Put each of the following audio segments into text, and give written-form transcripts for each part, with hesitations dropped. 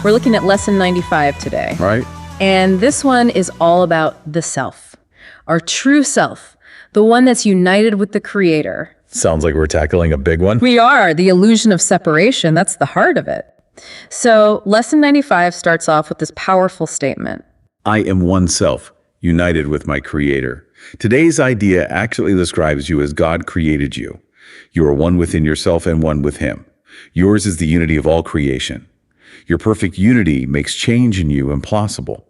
We're looking at lesson 95 today. Right? And this one is all about the self, our true self, the one that's united with the Creator. Sounds like we're tackling a big one. We are. The illusion of separation, that's the heart of it. So lesson 95 starts off with this powerful statement. I am one self, united with my Creator. Today's idea actually describes you as God created you. You are one within yourself and one with Him. Yours is the unity of all creation. Your perfect unity makes change in you impossible.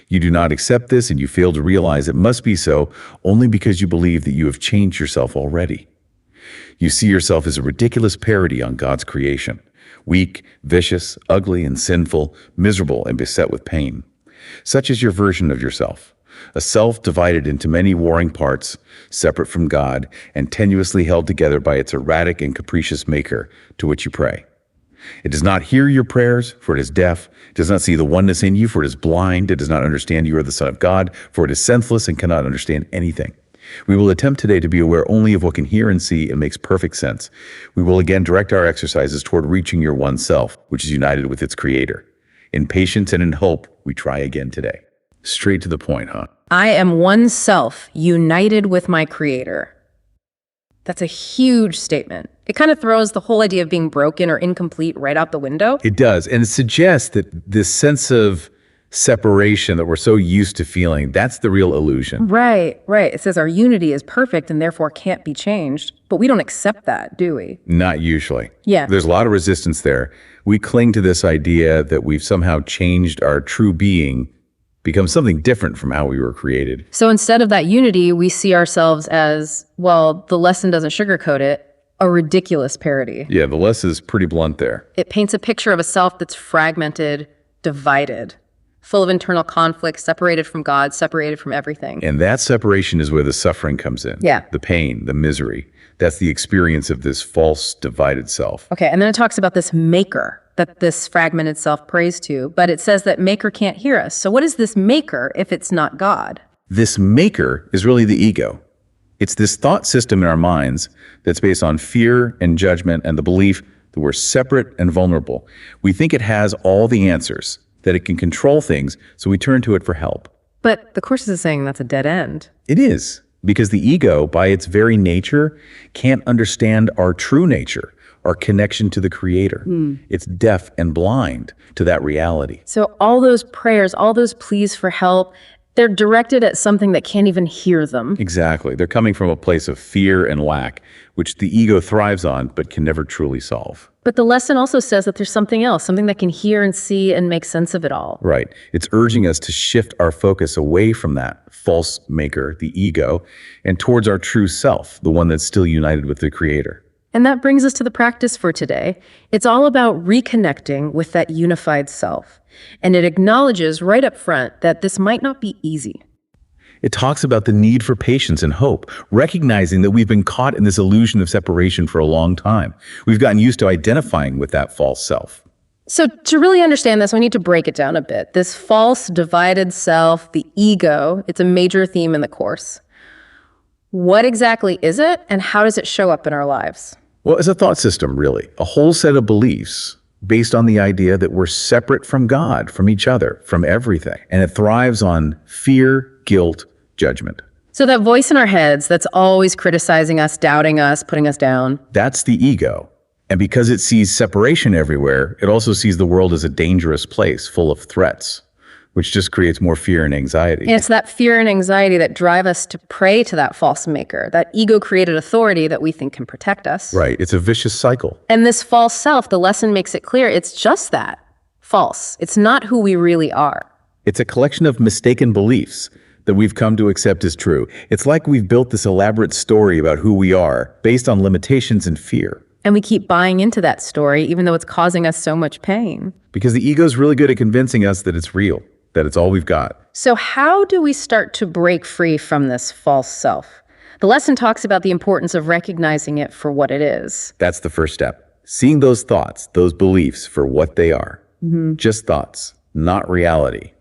You do not accept this and you fail to realize it must be so only because you believe that you have changed yourself already. You see yourself as a ridiculous parody on God's creation. Weak, vicious, ugly, and sinful, miserable, and beset with pain. Such is your version of yourself. A self divided into many warring parts, separate from God, and tenuously held together by its erratic and capricious maker to which you pray. It does not hear your prayers, for it is deaf. It does not see the oneness in you, for it is blind. It does not understand you are the Son of God, for it is senseless and cannot understand anything. We will attempt today to be aware only of what can hear and see and makes perfect sense. We will again direct our exercises toward reaching your one self, which is united with its Creator. In patience and in hope, we try again today. Straight to the point, huh? I am one self, united with my Creator. That's a huge statement. It kind of throws the whole idea of being broken or incomplete right out the window. It does, and it suggests that this sense of separation that we're so used to feeling, that's the real illusion. Right. It says our unity is perfect and therefore can't be changed, but we don't accept that, do we? Not usually. Yeah. There's a lot of resistance there. We cling to this idea that we've somehow changed our true being, become something different from how we were created. So instead of that unity, we see ourselves as, well, the lesson doesn't sugarcoat it, a ridiculous parody. Yeah, the lesson is pretty blunt there. It paints a picture of a self that's fragmented, divided, full of internal conflict, separated from God, separated from everything. And that separation is where the suffering comes in. Yeah. The pain, the misery. That's the experience of this false, divided self. Okay, and then it talks about this maker that this fragmented self prays to, but it says that maker can't hear us. So what is this maker if it's not God? This maker is really the ego. It's this thought system in our minds that's based on fear and judgment and the belief that we're separate and vulnerable. We think it has all the answers, that it can control things, so we turn to it for help. But the Course is saying that's a dead end. It is, because the ego, by its very nature, can't understand our true nature, our connection to the Creator. It's deaf and blind to that reality. So all those prayers, all those pleas for help, they're directed at something that can't even hear them. Exactly. They're coming from a place of fear and lack, which the ego thrives on but can never truly solve. But the lesson also says that there's something else, something that can hear and see and make sense of it all. Right. It's urging us to shift our focus away from that false maker, the ego, and towards our true self, the one that's still united with the Creator. And that brings us to the practice for today. It's all about reconnecting with that unified self. And it acknowledges right up front that this might not be easy. It talks about the need for patience and hope, recognizing that we've been caught in this illusion of separation for a long time. We've gotten used to identifying with that false self. So to really understand this, we need to break it down a bit. This false, divided self, the ego, it's a major theme in the Course. What exactly is it, and how does it show up in our lives? Well, it's a thought system, really. A whole set of beliefs based on the idea that we're separate from God, from each other, from everything. And it thrives on fear, guilt, judgment. So that voice in our heads that's always criticizing us, doubting us, putting us down. That's the ego. And because it sees separation everywhere, it also sees the world as a dangerous place full of threats, which just creates more fear and anxiety. And it's that fear and anxiety that drive us to pray to that false maker, that ego-created authority that we think can protect us. Right. It's a vicious cycle. And this false self, the lesson makes it clear, it's just that, false. It's not who we really are. It's a collection of mistaken beliefs that we've come to accept as true. It's like we've built this elaborate story about who we are based on limitations and fear. And we keep buying into that story, even though it's causing us so much pain. Because the ego's really good at convincing us that it's real, that it's all we've got. So how do we start to break free from this false self? The lesson talks about the importance of recognizing it for what it is. That's the first step. Seeing those thoughts, those beliefs for what they are. Just thoughts, not reality,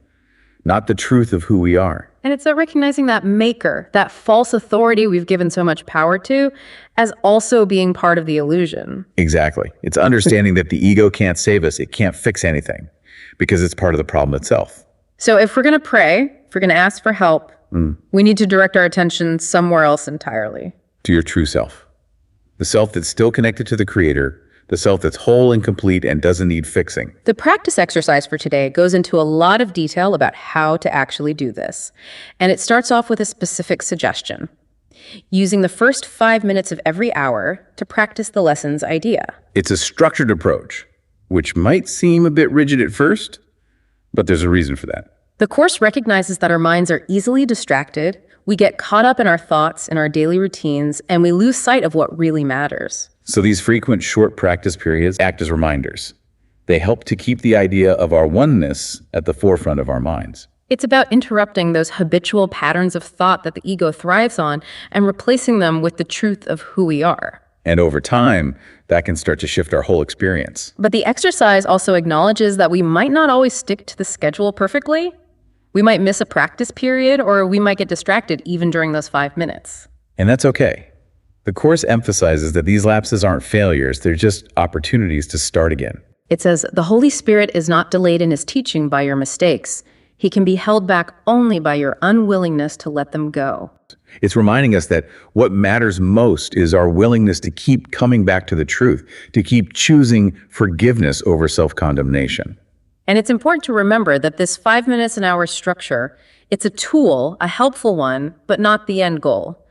not the truth of who we are. And it's recognizing that maker, that false authority we've given so much power to, as also being part of the illusion. Exactly. It's understanding that the ego can't save us. It can't fix anything. because it's part of the problem itself. So if we're going to pray, if we're going to ask for help, we need to direct our attention somewhere else entirely. To your true self. The self that's still connected to the Creator, the self that's whole and complete and doesn't need fixing. The practice exercise for today goes into a lot of detail about how to actually do this. And it starts off with a specific suggestion, using the first 5 minutes of every hour to practice the lesson's idea. It's a structured approach, which might seem a bit rigid at first, but there's a reason for that. The Course recognizes that our minds are easily distracted, we get caught up in our thoughts and our daily routines, and we lose sight of what really matters. So these frequent short practice periods act as reminders. They help to keep the idea of our oneness at the forefront of our minds. It's about interrupting those habitual patterns of thought that the ego thrives on and replacing them with the truth of who we are. And over time, that can start to shift our whole experience. But the exercise also acknowledges that we might not always stick to the schedule perfectly. We might miss a practice period, or we might get distracted even during those 5 minutes. And that's okay. The Course emphasizes that these lapses aren't failures, they're just opportunities to start again. It says, the Holy Spirit is not delayed in his teaching by your mistakes. He can be held back only by your unwillingness to let them go. It's reminding us that what matters most is our willingness to keep coming back to the truth, to keep choosing forgiveness over self-condemnation. And it's important to remember that this 5 minutes an hour structure, it's a tool, a helpful one, but not the end goal.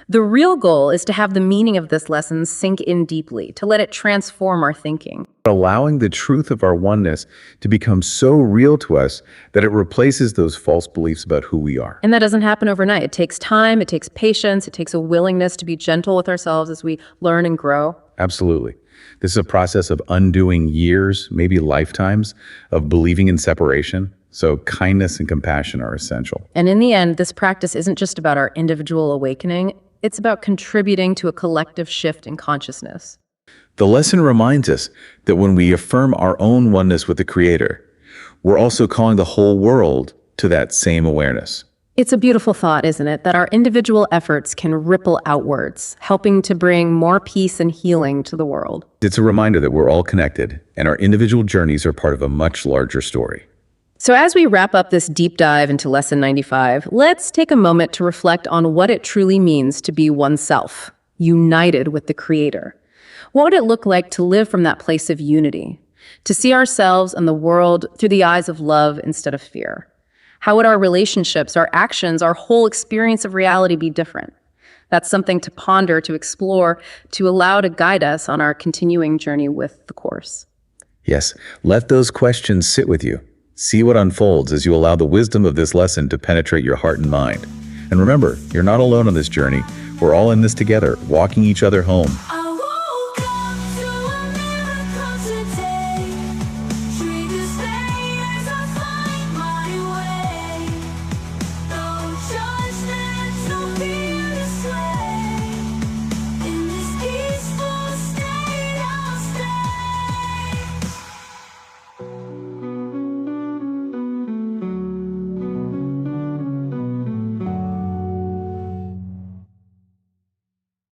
The real goal is to have the meaning of this lesson sink in deeply, to let it transform our thinking. Allowing the truth of our oneness to become so real to us that it replaces those false beliefs about who we are. And that doesn't happen overnight. It takes time, it takes patience, it takes a willingness to be gentle with ourselves as we learn and grow. Absolutely. This is a process of undoing years, maybe lifetimes, of believing in separation. So kindness and compassion are essential. And in the end, this practice isn't just about our individual awakening. It's about contributing to a collective shift in consciousness. The lesson reminds us that when we affirm our own oneness with the Creator, we're also calling the whole world to that same awareness. It's a beautiful thought, isn't it, that our individual efforts can ripple outwards, helping to bring more peace and healing to the world. It's a reminder that we're all connected, and our individual journeys are part of a much larger story. So as we wrap up this deep dive into Lesson 95, let's take a moment to reflect on what it truly means to be oneself, united with the Creator. What would it look like to live from that place of unity, to see ourselves and the world through the eyes of love instead of fear? How would our relationships, our actions, our whole experience of reality be different? That's something to ponder, to explore, to allow to guide us on our continuing journey with the Course. Yes, let those questions sit with you. See what unfolds as you allow the wisdom of this lesson to penetrate your heart and mind. And remember, you're not alone on this journey. We're all in this together, walking each other home.